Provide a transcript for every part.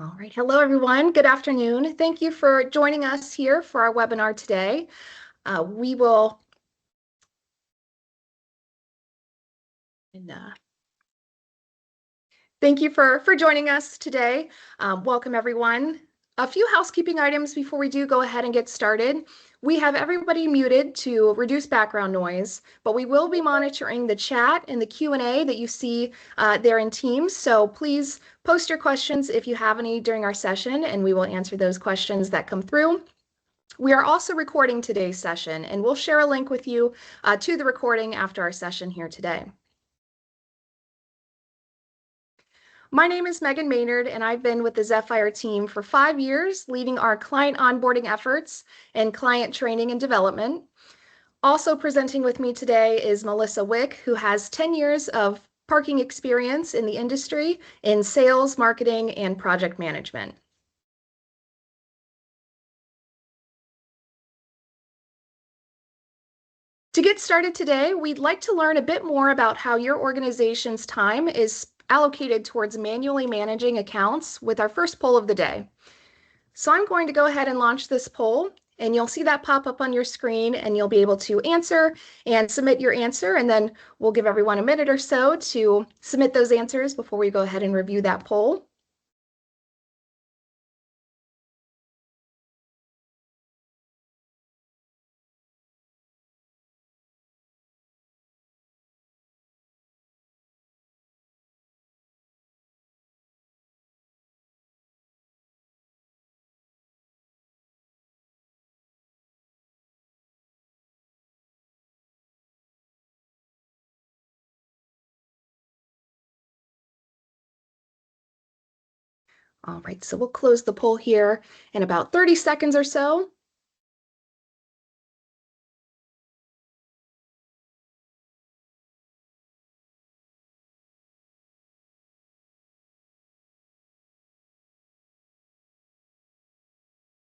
All right. Hello, everyone. Good afternoon. Thank you for joining us here for our webinar today. We will thank you for joining us today. Welcome, everyone. A few housekeeping items before we do go ahead and get started. We have everybody muted to reduce background noise, but we will be monitoring the chat and the Q&A that you see there in Teams. So please post your questions if you have any during our session, and we will answer those questions that come through. We are also recording today's session, and we'll share a link with you to the recording after our session here today. My name is Megan Maynard, and I've been with the Zephyr team for 5 years, leading our client onboarding efforts and client training and development. Also presenting with me today is Melissa Wick, who has 10 years of parking experience in the industry in sales, marketing, and project management. To get started today, we'd like to learn a bit more about how your organization's time is allocated towards manually managing accounts with our first poll of the day. So I'm going to go ahead and launch this poll, and you'll see that pop up on your screen, and you'll be able to answer and submit your answer, and then we'll give everyone a minute or so to submit those answers before we go ahead and review that poll. All right, so we'll close the poll here in about 30 seconds or so.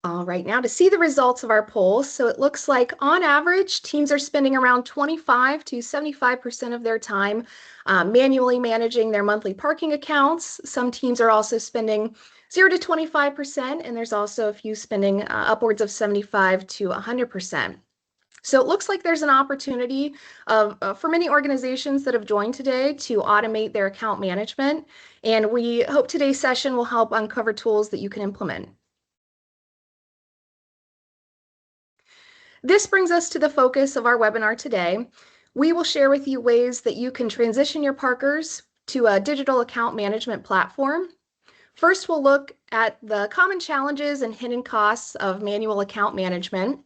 All right, now to see the results of our poll. So it looks like on average, teams are spending around 25 to 75% of their time manually managing their monthly parking accounts. Some teams are also spending 0 to 25%, and there's also a few spending upwards of 75 to 100%. So it looks like there's an opportunity for many organizations that have joined today to automate their account management. And we hope today's session will help uncover tools that you can implement. This brings us to the focus of our webinar today. We will share with you ways that you can transition your parkers to a digital account management platform. First, we'll look at the common challenges and hidden costs of manual account management.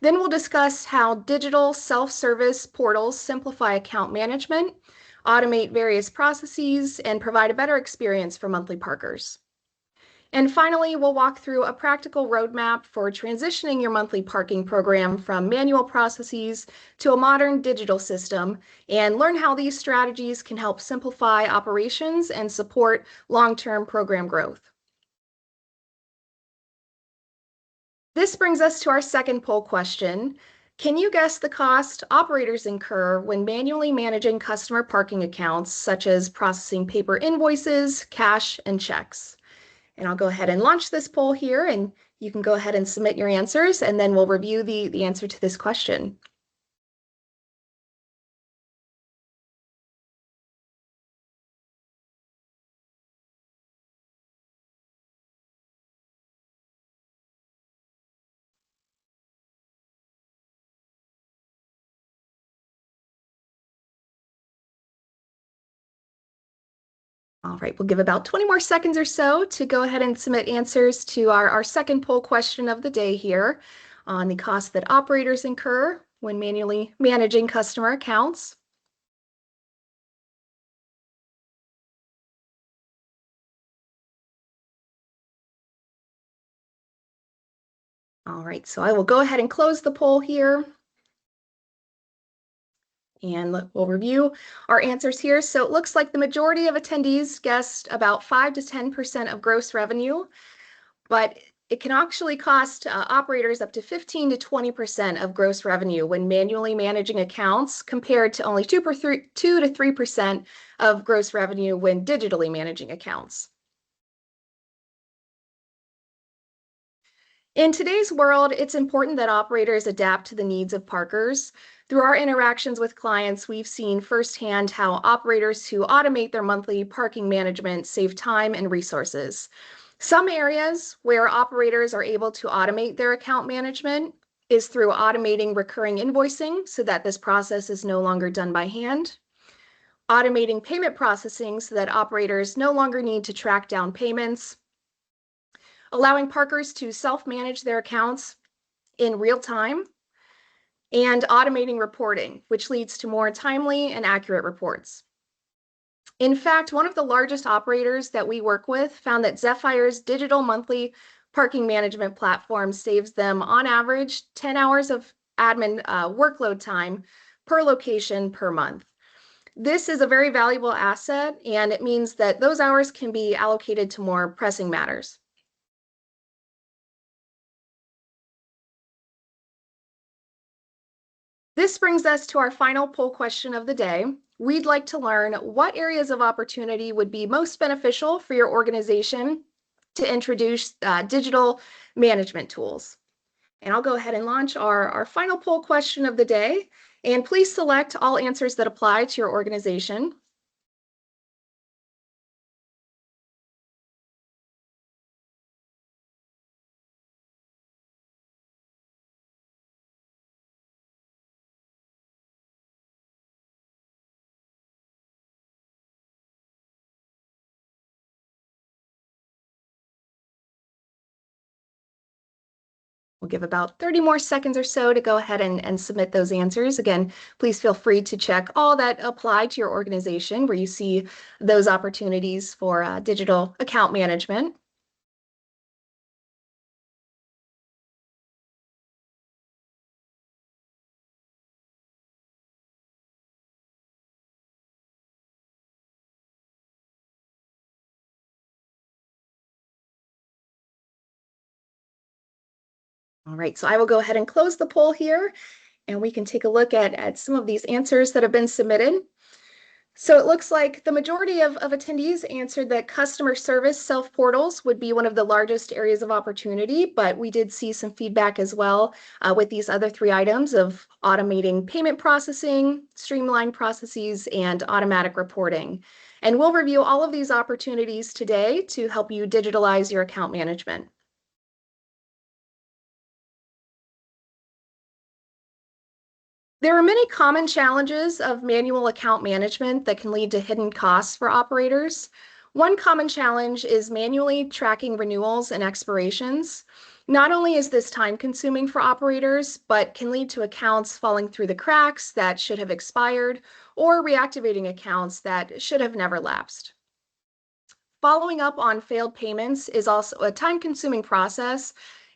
Then we'll discuss how digital self-service portals simplify account management, automate various processes, and provide a better experience for monthly parkers. And finally, we'll walk through a practical roadmap for transitioning your monthly parking program from manual processes to a modern digital system and learn how these strategies can help simplify operations and support long-term program growth. This brings us to our second poll question. Can you guess the cost operators incur when manually managing customer parking accounts, such as processing paper invoices, cash, and checks? And I'll go ahead and launch this poll here, and you can go ahead and submit your answers, and then we'll review the answer to this question. All right, we'll give about 20 more seconds or so to go ahead and submit answers to our second poll question of the day here on the costs that operators incur when manually managing customer accounts. All right, so I will go ahead and close the poll here. And we'll review our answers here. So it looks like the majority of attendees guessed about 5 to 10% of gross revenue, but it can actually cost operators up to 15 to 20% of gross revenue when manually managing accounts, compared to only 2 to 3% of gross revenue when digitally managing accounts. In today's world, it's important that operators adapt to the needs of parkers. Through our interactions with clients, we've seen firsthand how operators who automate their monthly parking management save time and resources. Some areas where operators are able to automate their account management is through automating recurring invoicing so that this process is no longer done by hand, automating payment processing so that operators no longer need to track down payments, allowing parkers to self-manage their accounts in real time, and automating reporting, which leads to more timely and accurate reports. In fact, one of the largest operators that we work with found that Zephyr's digital monthly parking management platform saves them, on average, 10 hours of admin workload time per location per month. This is a very valuable asset, and it means that those hours can be allocated to more pressing matters. This brings us to our final poll question of the day. We'd like to learn what areas of opportunity would be most beneficial for your organization to introduce digital management tools. And I'll go ahead and launch our final poll question of the day. And please select all answers that apply to your organization. We'll give about 30 more seconds or so to go ahead and submit those answers. Again, please feel free to check all that apply to your organization where you see those opportunities for digital account management. All right, so I will go ahead and close the poll here, and we can take a look at some of these answers that have been submitted. So it looks like the majority of attendees answered that customer service self-portals would be one of the largest areas of opportunity, but we did see some feedback as well with these other three items of automating payment processing, streamlined processes, and automatic reporting. And we'll review all of these opportunities today to help you digitalize your account management. There are many common challenges of manual account management that can lead to hidden costs for operators. One common challenge is manually tracking renewals and expirations. Not only is this time consuming for operators, but can lead to accounts falling through the cracks that should have expired or reactivating accounts that should have never lapsed. Following up on failed payments is also a time-consuming process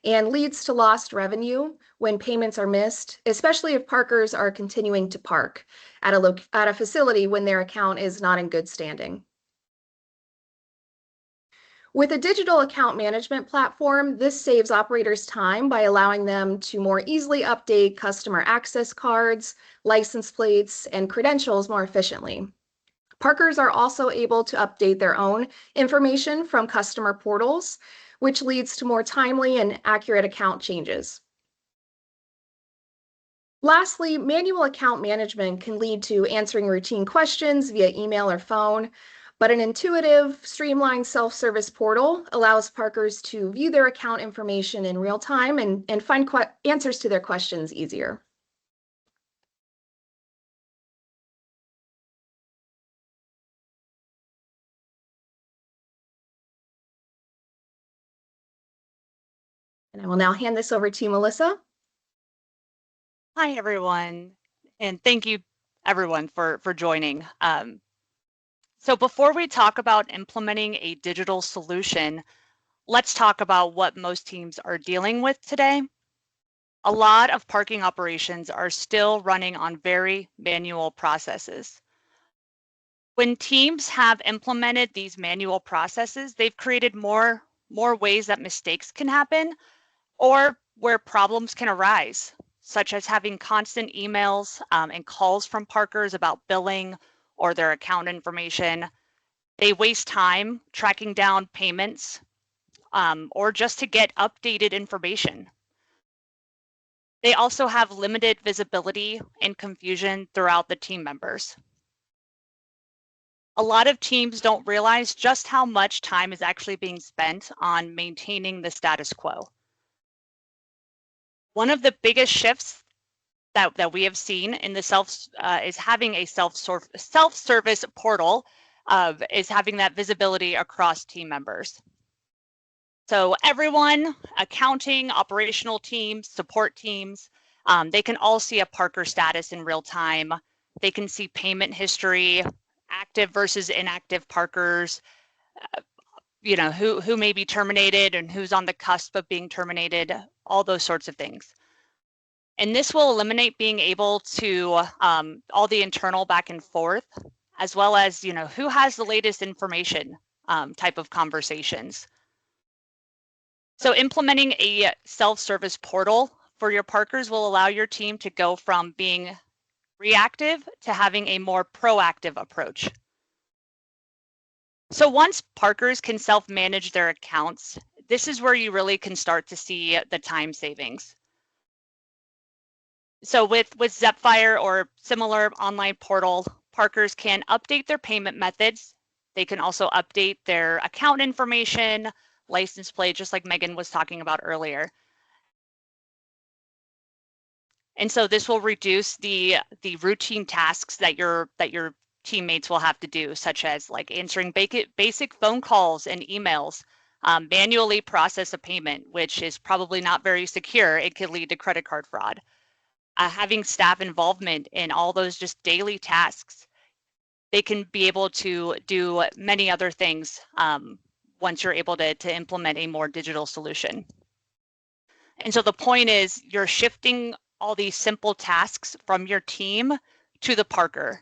and leads to lost revenue when payments are missed, especially if parkers are continuing to park at a facility when their account is not in good standing. With a digital account management platform, this saves operators time by allowing them to more easily update customer access cards, license plates, and credentials more efficiently. Parkers are also able to update their own information from customer portals, which leads to more timely and accurate account changes. Lastly, manual account management can lead to answering routine questions via email or phone, but an intuitive, streamlined self-service portal allows parkers to view their account information in real time and find answers to their questions easier. And I will now hand this over to Melissa. Hi, everyone, and thank you, everyone, for joining. So before we talk about implementing a digital solution, let's talk about what most teams are dealing with today. A lot of parking operations are still running on very manual processes. When teams have implemented these manual processes, they've created more ways that mistakes can happen or where problems can arise, such as having constant emails and calls from parkers about billing or their account information. They waste time tracking down payments. or just to get updated information. They also have limited visibility and confusion throughout the team members. A lot of teams don't realize just how much time is actually being spent on maintaining the status quo. One of the biggest shifts that we have seen in the is having a self-service portal, is having that visibility across team members. So everyone, accounting, operational teams, support teams, they can all see a Parker status in real time. They can see payment history, active versus inactive Parkers, who may be terminated and who's on the cusp of being terminated, all those sorts of things. And this will eliminate being able to all the internal back and forth, as well as, who has the latest information type of conversations. So implementing a self-service portal for your Parkers will allow your team to go from being reactive to having a more proactive approach. So once Parkers can self-manage their accounts, this is where you really can start to see the time savings. So with Zepfire or similar online portal, Parkers can update their payment methods. They can also update their account information, license plate, just like Megan was talking about earlier. And so this will reduce the routine tasks that your teammates will have to do, such as like answering basic phone calls and emails, manually process a payment, which is probably not very secure. It could lead to credit card fraud. Having staff involvement in all those just daily tasks, they can be able to do many other things once you're able to implement a more digital solution. And so the point is you're shifting all these simple tasks from your team to the Parker.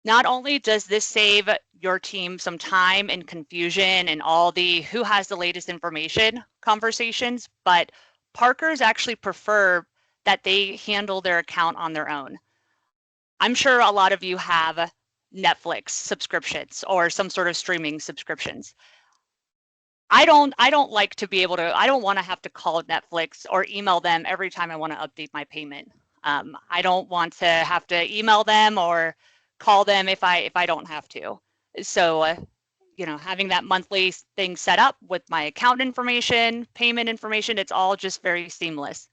Not only does this save your team some time and confusion and all the who has the latest information conversations, but Parkers actually prefer that they handle their account on their own. I'm sure a lot of you have Netflix subscriptions or some sort of streaming subscriptions. I don't like to be able to, I don't want to have to call Netflix or email them every time I want to update my payment. I don't want to have to email them or call them if I don't have to. So, having that monthly thing set up with my account information, payment information, it's all just very seamless.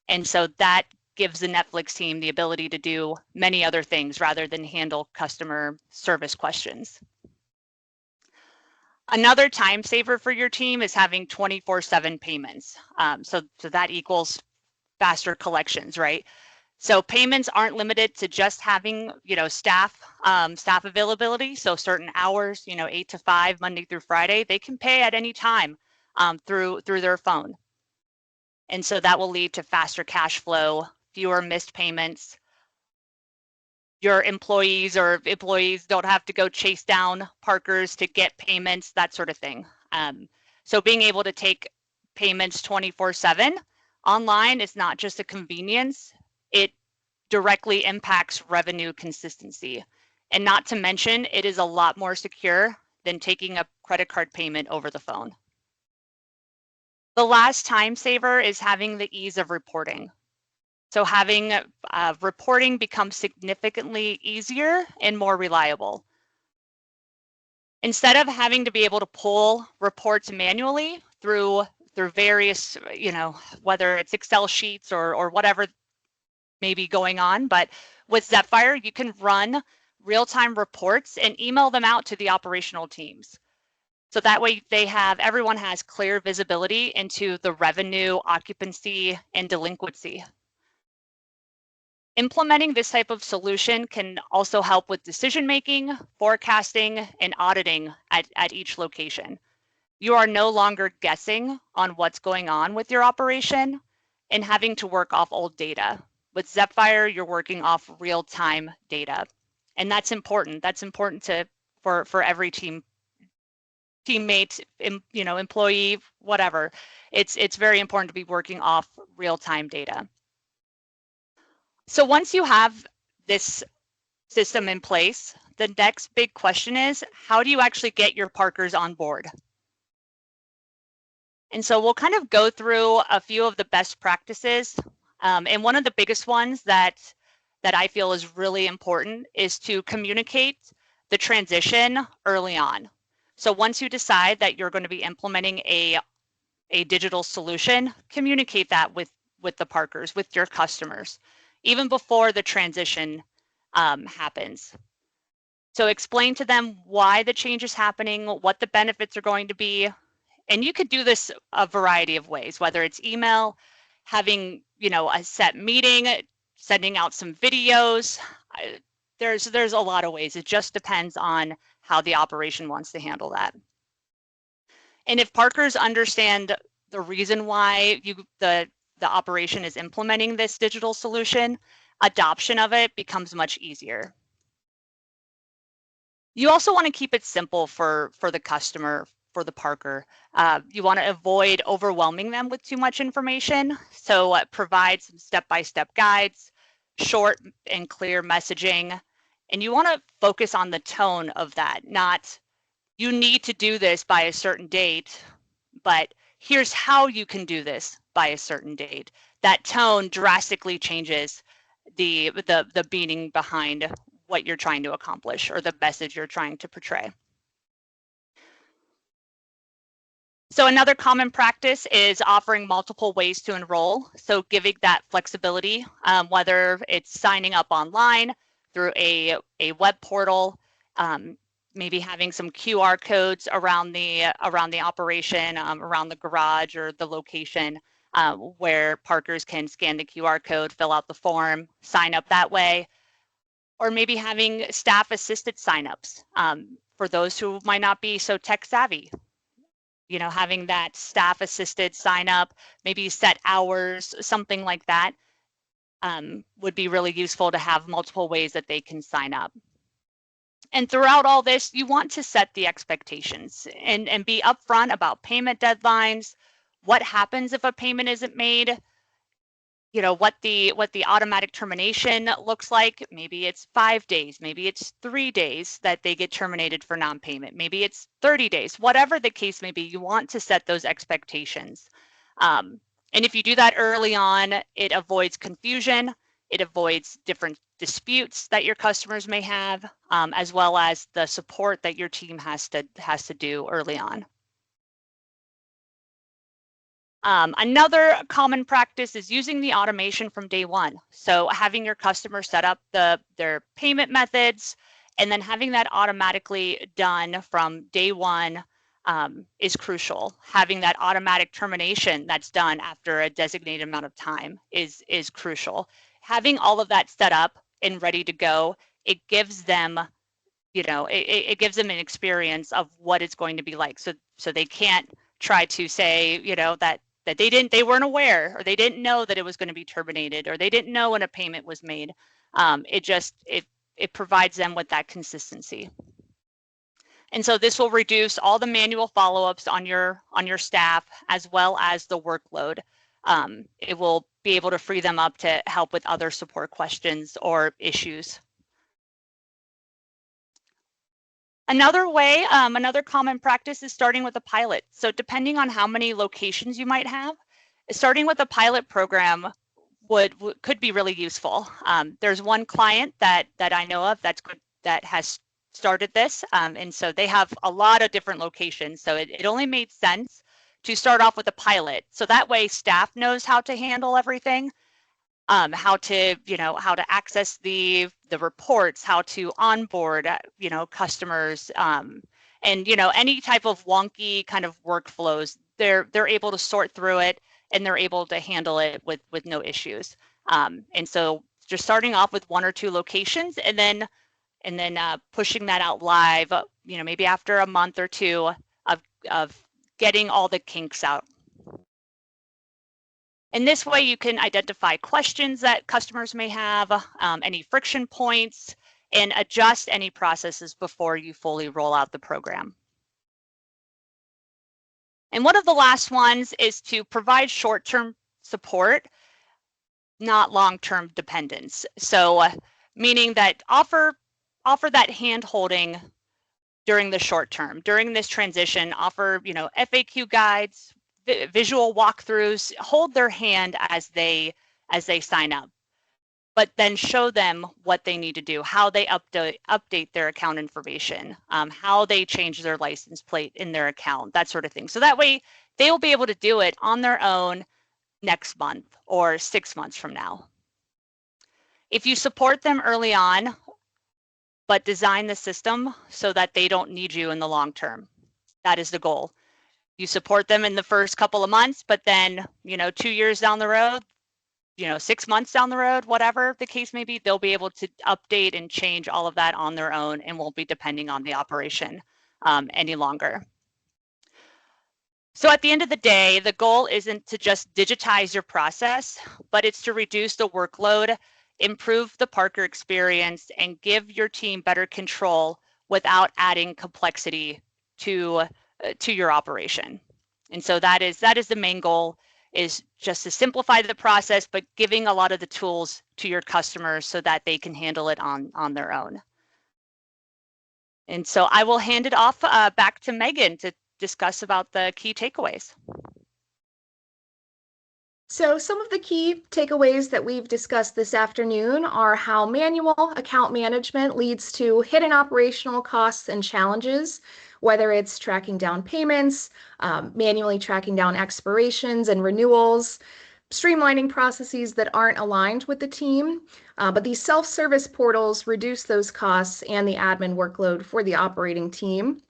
And so that gives the Netflix team the ability to do many other things rather than handle customer service questions. Another time saver for your team is having 24/7 payments. So that equals faster collections, right? So payments aren't limited to just having, staff availability. So certain hours, 8 to 5, Monday through Friday, they can pay at any time through their phone. And so that will lead to faster cash flow, fewer missed payments. Your employees don't have to go chase down Parkers to get payments, that sort of thing. So being able to take payments 24/7 online is not just a convenience, it directly impacts revenue consistency. And not to mention, it is a lot more secure than taking a credit card payment over the phone. The last time saver is having the ease of reporting. So having reporting becomes significantly easier and more reliable. Instead of having to be able to pull reports manually through various, whether it's Excel sheets or whatever may be going on, but with Zepfire, you can run real-time reports and email them out to the operational teams. So that way everyone has clear visibility into the revenue, occupancy, and delinquency. Implementing this type of solution can also help with decision-making, forecasting, and auditing at each location. You are no longer guessing on what's going on with your operation and having to work off old data. With Zepfire, you're working off real-time data. And that's important. That's important for every teammate, employee, whatever. It's very important to be working off real-time data. So once you have this system in place, the next big question is, how do you actually get your Parkers on board? And so we'll kind of go through a few of the best practices. And one of the biggest ones that I feel is really important is to communicate the transition early on. So once you decide that you're going to be implementing a digital solution, communicate that with the Parkers, with your customers, even before the transition happens. So explain to them why the change is happening, what the benefits are going to be. And you could do this a variety of ways, whether it's email, having, a set meeting, sending out some videos. There's a lot of ways. It just depends on how the operation wants to handle that. And if Parkers understand the reason why the operation is implementing this digital solution, adoption of it becomes much easier. You also want to keep it simple for the customer, for the Parker. You want to avoid overwhelming them with too much information. So provide some step-by-step guides, short and clear messaging. And you want to focus on the tone of that, not you need to do this by a certain date, but here's how you can do this by a certain date. That tone drastically changes the meaning behind what you're trying to accomplish or the message you're trying to portray. So another common practice is offering multiple ways to enroll. So giving that flexibility, whether it's signing up online through a web portal, maybe having some QR codes around the operation, around the garage or the location, where Parkers can scan the QR code, fill out the form, sign up that way, or maybe having staff assisted signups for those who might not be so tech savvy. Having that staff assisted sign up, maybe set hours, something like that, would be really useful to have multiple ways that they can sign up. And throughout all this, you want to set the expectations and be upfront about payment deadlines, what happens if a payment isn't made, what the automatic termination looks like. Maybe it's 5 days, maybe it's 3 days that they get terminated for non-payment, maybe it's 30 days, whatever the case may be. You want to set those expectations. And if you do that early on, it avoids confusion, it avoids different disputes that your customers may have, as well as the support that your team has to do early on. Another common practice is using the automation from day one. So having your customer set up their payment methods and then having that automatically done from day one is crucial. Having that automatic termination that's done after a designated amount of time is crucial. Having all of that set up and ready to go, it gives them it gives them an experience of what it's going to be like. So they can't try to say, that they weren't aware, or they didn't know that it was going to be terminated, or they didn't know when a payment was made. It provides them with that consistency. And so this will reduce all the manual follow-ups on your staff, as well as the workload. It will be able to free them up to help with other support questions or issues. Another way, another common practice is starting with a pilot. So depending on how many locations you might have, starting with a pilot program could be really useful. There's one client that I know of that has started this, and so they have a lot of different locations. So it only made sense to start off with a pilot. So that way staff knows how to handle everything. How to access the reports, how to onboard, customers, and any type of wonky kind of workflows. They're able to sort through it and they're able to handle it with no issues. And so just starting off with 1 or 2 locations and then pushing that out live, maybe after a month or 2 of getting all the kinks out. In this way, you can identify questions that customers may have, any friction points, and adjust any processes before you fully roll out the program. And one of the last ones is to provide short-term support, not long-term dependence. So meaning that offer that hand-holding during the short term, during this transition, offer FAQ guides, visual walkthroughs, hold their hand as they sign up, but then show them what they need to do, how they update their account information, how they change their license plate in their account, that sort of thing. So that way they will be able to do it on their own next month or 6 months from now. If you support them early on, but design the system so that they don't need you in the long term, that is the goal. You support them in the first couple of months, but then, 2 years down the road, 6 months down the road, whatever the case may be, they'll be able to update and change all of that on their own and won't be depending on the operation any longer. So at the end of the day, the goal isn't to just digitize your process, but it's to reduce the workload, improve the Parker experience, and give your team better control without adding complexity to your operation. And so that is the main goal, is just to simplify the process, but giving a lot of the tools to your customers so that they can handle it on their own. And so I will hand it off back to Megan to discuss about the key takeaways. So some of the key takeaways that we've discussed this afternoon are how manual account management leads to hidden operational costs and challenges, whether it's tracking down payments, manually tracking down expirations and renewals, streamlining processes that aren't aligned with the team. But these self-service portals reduce those costs and the admin workload for the operating team.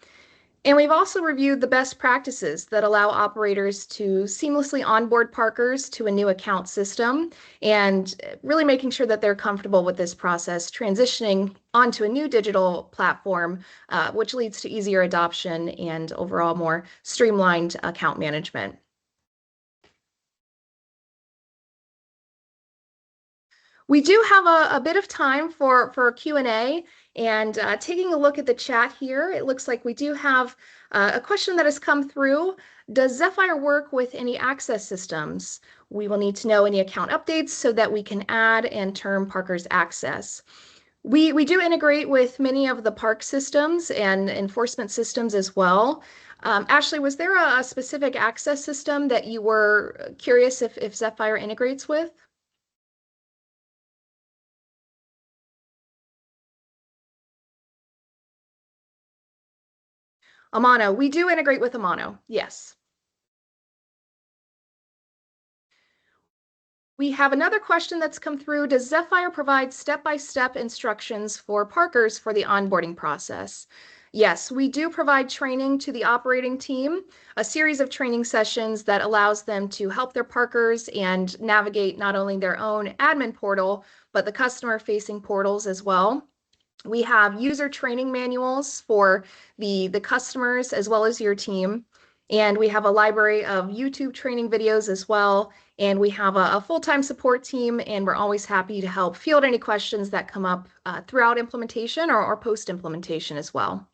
And we've also reviewed the best practices that allow operators to seamlessly onboard Parkers to a new account system, and really making sure that they're comfortable with this process, transitioning onto a new digital platform, which leads to easier adoption and overall more streamlined account management. We do have a bit of time for Q&A, and taking a look at the chat here, it looks like we do have a question that has come through. Does Zephyr work with any access systems? We will need to know any account updates so that we can add and term Parker's access. We do integrate with many of the park systems and enforcement systems as well. Ashley, was there a specific access system that you were curious if Zephyr integrates with? Amano, we do integrate with Amano, yes. We have another question that's come through. Does Zephyr provide step-by-step instructions for Parkers for the onboarding process? Yes, we do provide training to the operating team, a series of training sessions that allows them to help their Parkers and navigate not only their own admin portal, but the customer-facing portals as well. We have user training manuals for the customers as well as your team. And we have a library of YouTube training videos as well. And we have a full-time support team, and we're always happy to help field any questions that come up throughout implementation or post-implementation as well.